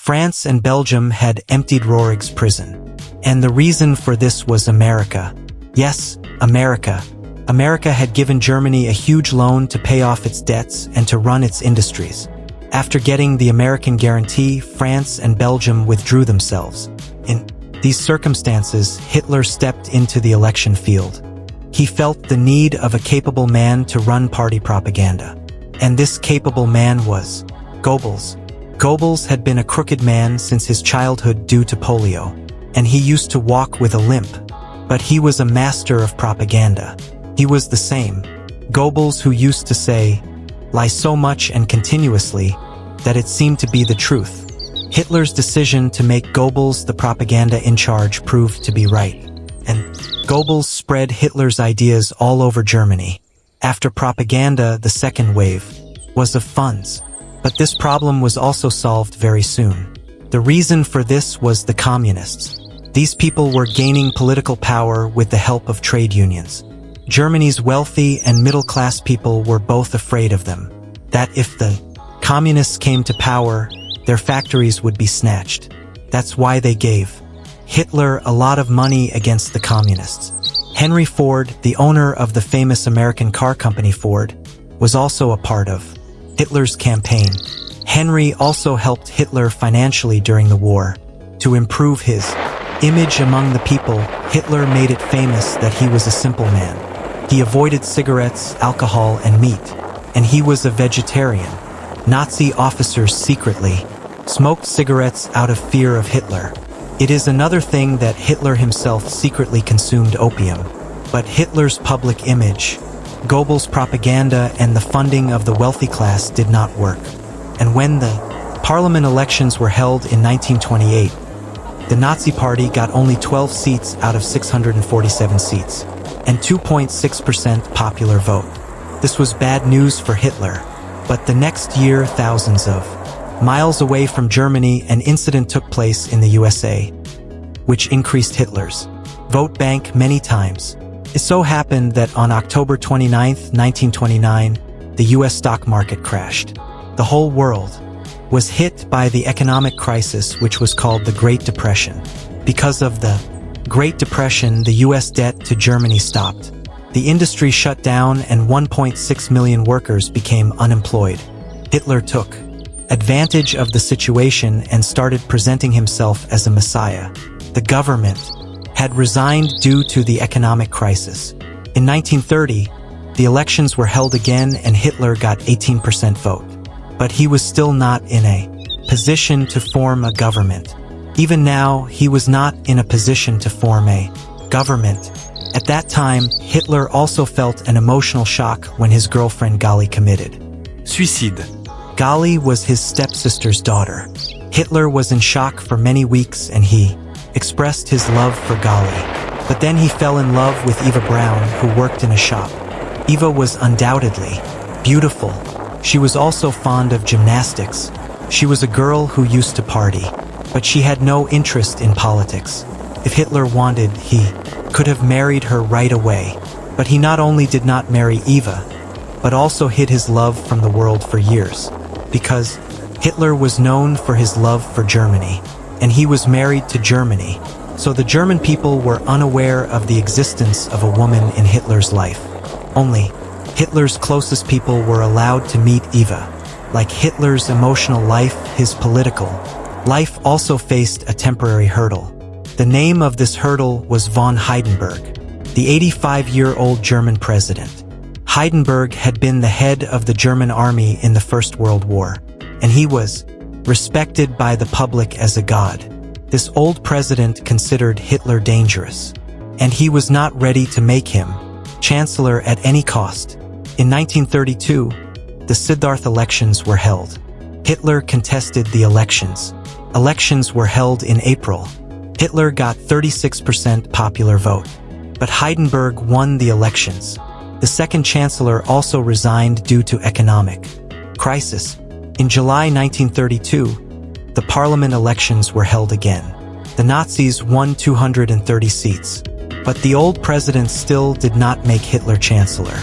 France and Belgium had emptied Roerig's prison. And the reason for this was America. Yes, America. America had given Germany a huge loan to pay off its debts and to run its industries. After getting the American guarantee, France and Belgium withdrew themselves. In these circumstances, Hitler stepped into the election field. He felt the need of a capable man to run party propaganda. And this capable man was Goebbels. Goebbels had been a crooked man since his childhood due to polio, and he used to walk with a limp. But he was a master of propaganda. He was the same Goebbels who used to say, "Lie so much and continuously," that it seemed to be the truth. Hitler's decision to make Goebbels the propaganda in charge proved to be right, and Goebbels spread Hitler's ideas all over Germany. After propaganda, the second wave was of funds. But this problem was also solved very soon. The reason for this was the communists. These people were gaining political power with the help of trade unions. Germany's wealthy and middle-class people were both afraid of them, that if the communists came to power, their factories would be snatched. That's why they gave Hitler a lot of money against the communists. Henry Ford, the owner of the famous American car company Ford, was also a part of Hitler's campaign. Henry also helped Hitler financially during the war. To improve his image among the people, Hitler made it famous that he was a simple man. He avoided cigarettes, alcohol, and meat, and he was a vegetarian. Nazi officers secretly smoked cigarettes out of fear of Hitler. It is another thing that Hitler himself secretly consumed opium. But Hitler's public image, Goebbels' propaganda, and the funding of the wealthy class did not work. And when the parliament elections were held in 1928, the Nazi Party got only 12 seats out of 647 seats, and 2.6% popular vote. This was bad news for Hitler. But the next year, thousands of miles away from Germany, an incident took place in the USA, which increased Hitler's vote bank many times. It so happened that on October 29, 1929, the US stock market crashed. The whole world was hit by the economic crisis, which was called the Great Depression. Because of the Great Depression, the US debt to Germany stopped. The industry shut down and 1.6 million workers became unemployed. Hitler took advantage of the situation and started presenting himself as a messiah. The government had resigned due to the economic crisis. In 1930, the elections were held again and Hitler got 18% vote. But he was still not in a position to form a government. Even now, he was not in a position to form a government. At that time, Hitler also felt an emotional shock when his girlfriend Gali committed suicide. Gali was his stepsister's daughter. Hitler was in shock for many weeks and he expressed his love for Gali. But then he fell in love with Eva Braun, who worked in a shop. Eva was undoubtedly beautiful. She was also fond of gymnastics. She was a girl who used to party, but she had no interest in politics. If Hitler wanted, he could have married her right away. But he not only did not marry Eva, but also hid his love from the world for years. Because Hitler was known for his love for Germany, and he was married to Germany, so the German people were unaware of the existence of a woman in Hitler's life. Only Hitler's closest people were allowed to meet Eva. Like Hitler's emotional life, his political life also faced a temporary hurdle. The name of this hurdle was von Hindenburg, the 85-year-old German president. Hindenburg had been the head of the German army in the First World War, and he was respected by the public as a god. This old president considered Hitler dangerous, and he was not ready to make him chancellor at any cost. In 1932, the Siddharth elections were held. Hitler contested the elections. Elections were held in April. Hitler got 36% popular vote, but Hindenburg won the elections. The second chancellor also resigned due to economic crisis. In July 1932, the parliament elections were held again. The Nazis won 230 seats, but the old president still did not make Hitler chancellor.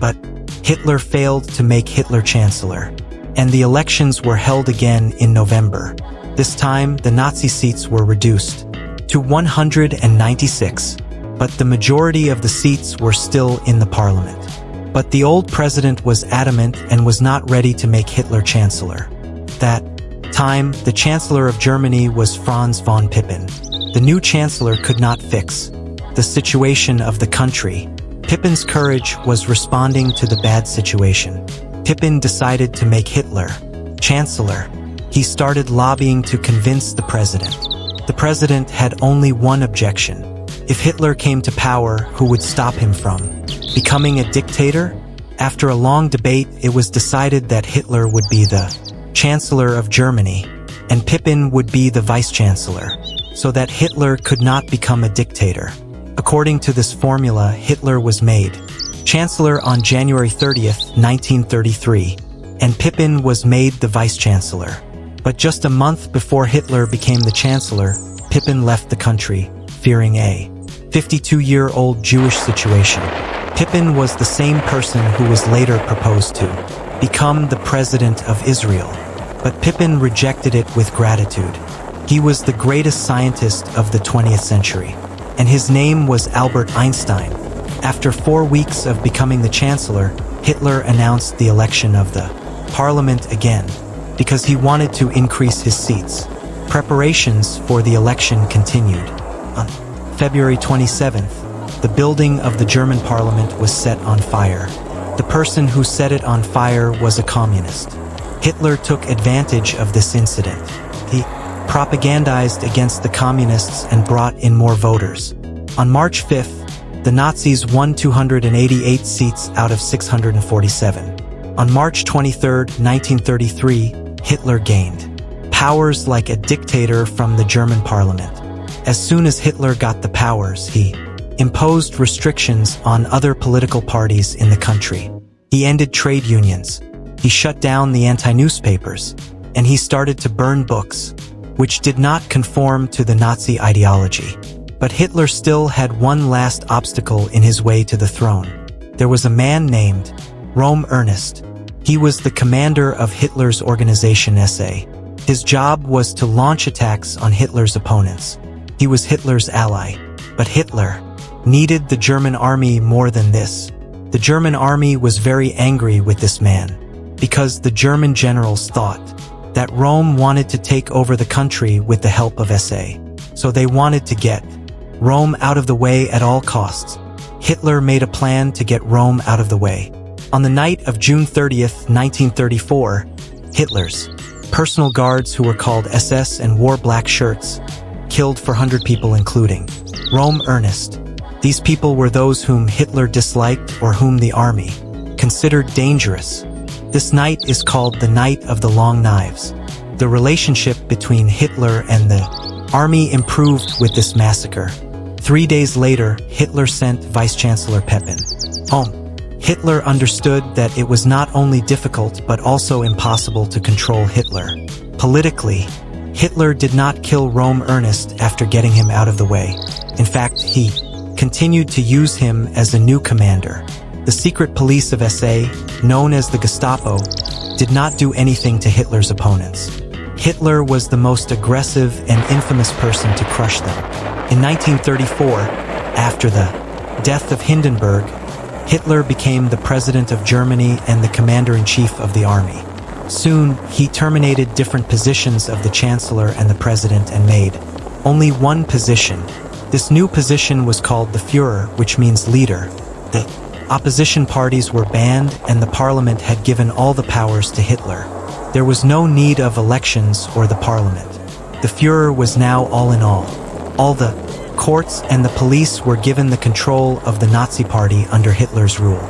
But Hitler failed to make Hitler chancellor, and the elections were held again in November. This time, the Nazi seats were reduced to 196, but the majority of the seats were still in the parliament. But the old president was adamant and was not ready to make Hitler chancellor. That time, the chancellor of Germany was Franz von Papen. The new chancellor could not fix the situation of the country. Papen's courage was responding to the bad situation. Papen decided to make Hitler chancellor. He started lobbying to convince the president. The president had only one objection. If Hitler came to power, who would stop him from becoming a dictator? After a long debate, it was decided that Hitler would be the Chancellor of Germany, and Papen would be the Vice-Chancellor, so that Hitler could not become a dictator. According to this formula, Hitler was made Chancellor on January 30th, 1933, and Papen was made the Vice-Chancellor. But just a month before Hitler became the Chancellor, Papen left the country, fearing a 52-year-old Jewish situation. Papen was the same person who was later proposed to become the President of Israel. But Papen rejected it with gratitude. He was the greatest scientist of the 20th century, and his name was Albert Einstein. After 4 weeks of becoming the Chancellor, Hitler announced the election of the Parliament again, because he wanted to increase his seats. Preparations for the election continued. On February 27th, the building of the German Parliament was set on fire. The person who set it on fire was a communist. Hitler took advantage of this incident. He propagandized against the communists and brought in more voters. On March 5th, the Nazis won 288 seats out of 647. On March 23, 1933, Hitler gained powers like a dictator from the German parliament. As soon as Hitler got the powers, he imposed restrictions on other political parties in the country. He ended trade unions. He shut down the anti-newspapers, and he started to burn books, which did not conform to the Nazi ideology. But Hitler still had one last obstacle in his way to the throne. There was a man named Röhm Ernst. He was the commander of Hitler's organization SA. His job was to launch attacks on Hitler's opponents. He was Hitler's ally. But Hitler needed the German army more than this. The German army was very angry with this man, because the German generals thought that Rome wanted to take over the country with the help of SA. So they wanted to get Rome out of the way at all costs. Hitler made a plan to get Rome out of the way. On the night of June 30th, 1934, Hitler's personal guards, who were called SS and wore black shirts, killed 400 people, including Röhm Ernst. These people were those whom Hitler disliked or whom the army considered dangerous. This night is called the Night of the Long Knives. The relationship between Hitler and the army improved with this massacre. 3 days later, Hitler sent Vice-Chancellor Papen home. Hitler understood that it was not only difficult but also impossible to control Hitler. Politically, Hitler did not kill Röhm Ernst after getting him out of the way. In fact, he continued to use him as a new commander. The secret police of SA, known as the Gestapo, did not do anything to Hitler's opponents. Hitler was the most aggressive and infamous person to crush them. In 1934, after the death of Hindenburg, Hitler became the president of Germany and the commander-in-chief of the army. Soon, he terminated different positions of the chancellor and the president and made only one position. This new position was called the Führer, which means leader. The opposition parties were banned and the parliament had given all the powers to Hitler. There was no need of elections or the parliament. The Führer was now all in all. All the courts and the police were given the control of the Nazi Party under Hitler's rule.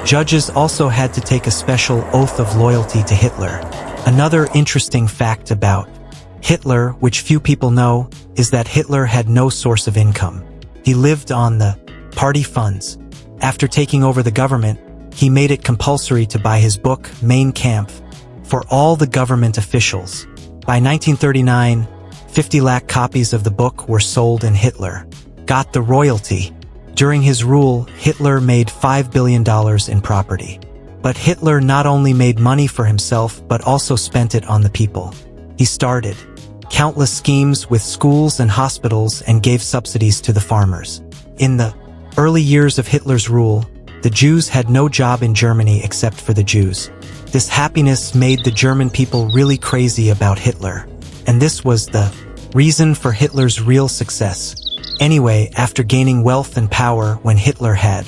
Judges also had to take a special oath of loyalty to Hitler. Another interesting fact about Hitler, which few people know, is that Hitler had no source of income. He lived on the party funds. After taking over the government, he made it compulsory to buy his book, Mein Kampf, for all the government officials. By 1939, 50 lakh copies of the book were sold and Hitler got the royalty. During his rule, Hitler made $5 billion in property. But Hitler not only made money for himself but also spent it on the people. He started countless schemes with schools and hospitals, and gave subsidies to the farmers. In the early years of Hitler's rule, the Jews had no job in Germany except for the Jews. This happiness made the German people really crazy about Hitler, and this was the reason for Hitler's real success. Anyway, after gaining wealth and power when Hitler had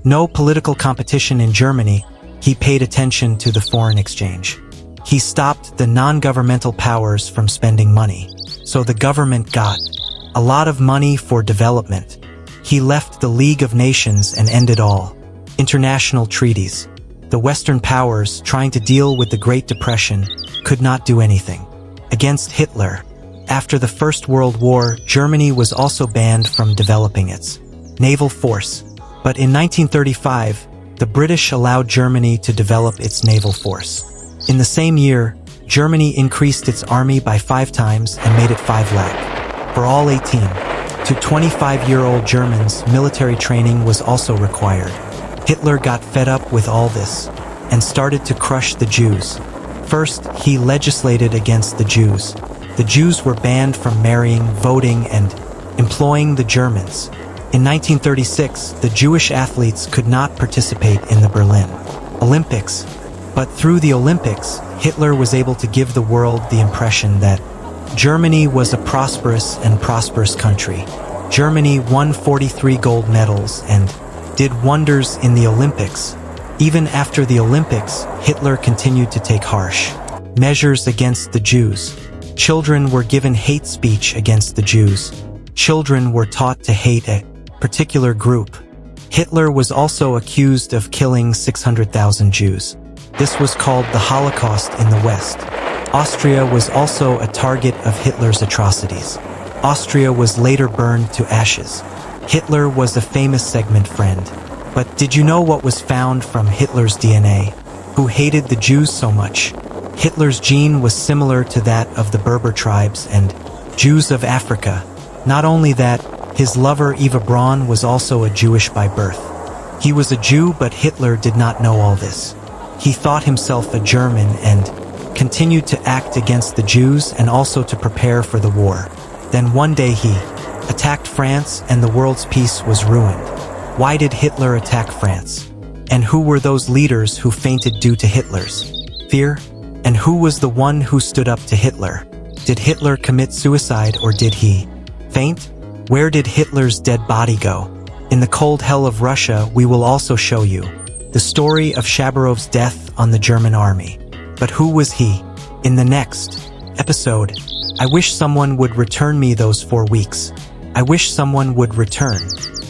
no political competition in Germany, he paid attention to the foreign exchange. He stopped the non-governmental powers from spending money, so the government got a lot of money for development. He left the League of Nations and ended all international treaties. The Western powers, trying to deal with the Great Depression, could not do anything against Hitler. After the First World War, Germany was also banned from developing its naval force. But in 1935, the British allowed Germany to develop its naval force. In the same year, Germany increased its army by 5 times and made it 5 lakh. For all 18 to 25-year-old Germans, military training was also required. Hitler got fed up with all this and started to crush the Jews. First, he legislated against the Jews. The Jews were banned from marrying, voting, and employing the Germans. In 1936, the Jewish athletes could not participate in the Berlin Olympics. But through the Olympics, Hitler was able to give the world the impression that Germany was a prosperous country. Germany won 43 gold medals and did wonders in the Olympics. Even after the Olympics, Hitler continued to take harsh measures against the Jews. Children were given hate speech against the Jews. Children were taught to hate a particular group. Hitler was also accused of killing 600,000 Jews. This was called the Holocaust in the West. Austria was also a target of Hitler's atrocities. Austria was later burned to ashes. Hitler was a famous segment friend. But did you know what was found from Hitler's DNA? Who hated the Jews so much? Hitler's gene was similar to that of the Berber tribes and Jews of Africa. Not only that, his lover Eva Braun was also a Jewish by birth. He was a Jew, but Hitler did not know all this. He thought himself a German and continued to act against the Jews and also to prepare for the war. Then one day he attacked France and the world's peace was ruined. Why did Hitler attack France? And who were those leaders who fainted due to Hitler's fear? And who was the one who stood up to Hitler? Did Hitler commit suicide or did he faint? Where did Hitler's dead body go? In the cold hell of Russia, we will also show you the story of Shabarov's death on the German army. But who was he? In the next episode, I wish someone would return me those 4 weeks. I wish someone would return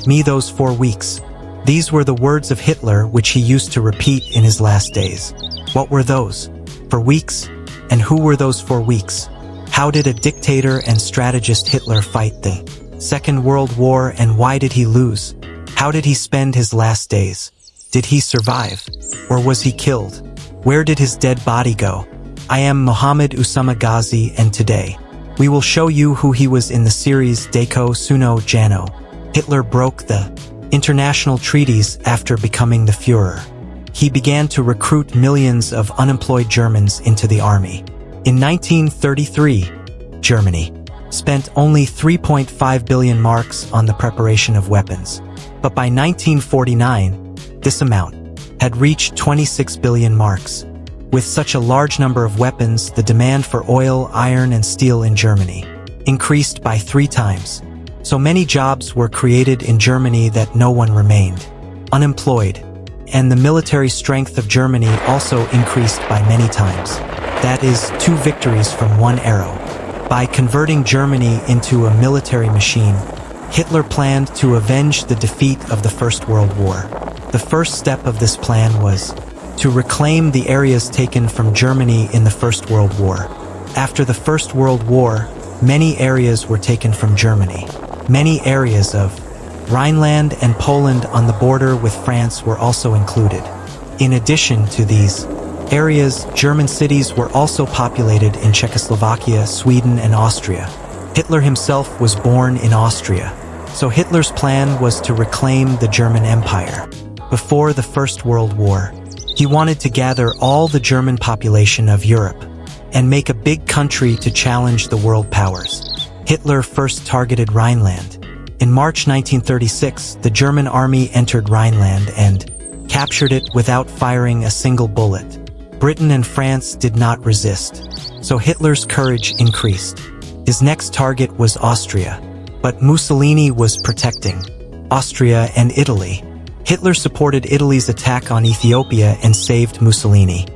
me those 4 weeks. These were the words of Hitler which he used to repeat in his last days. What were those? 4 weeks? And who were those 4 weeks? How did a dictator and strategist Hitler fight the Second World War, and why did he lose? How did he spend his last days? Did he survive? Or was he killed? Where did his dead body go? I am Mohammad Usama Ghazi, and today we will show you who he was in the series Deco Suno Jano. Hitler broke the international treaties after becoming the Führer. He began to recruit millions of unemployed Germans into the army. In 1933, Germany spent only 3.5 billion marks on the preparation of weapons. But by 1949, this amount had reached 26 billion marks. With such a large number of weapons, the demand for oil, iron, and steel in Germany increased by 3 times. So many jobs were created in Germany that no one remained unemployed. And the military strength of Germany also increased by many times. That is 2 victories from 1 arrow. By converting Germany into a military machine, Hitler planned to avenge the defeat of the First World War. The first step of this plan was to reclaim the areas taken from Germany in the First World War. After the First World War, many areas were taken from Germany. Many areas of Rhineland and Poland on the border with France were also included. In addition to these areas, German cities were also populated in Czechoslovakia, Sweden, and Austria. Hitler himself was born in Austria, so Hitler's plan was to reclaim the German Empire. Before the First World War, he wanted to gather all the German population of Europe and make a big country to challenge the world powers. Hitler first targeted Rhineland. In March 1936, the German army entered Rhineland and captured it without firing a single bullet. Britain and France did not resist, so Hitler's courage increased. His next target was Austria, but Mussolini was protecting Austria and Italy. Hitler supported Italy's attack on Ethiopia and saved Mussolini.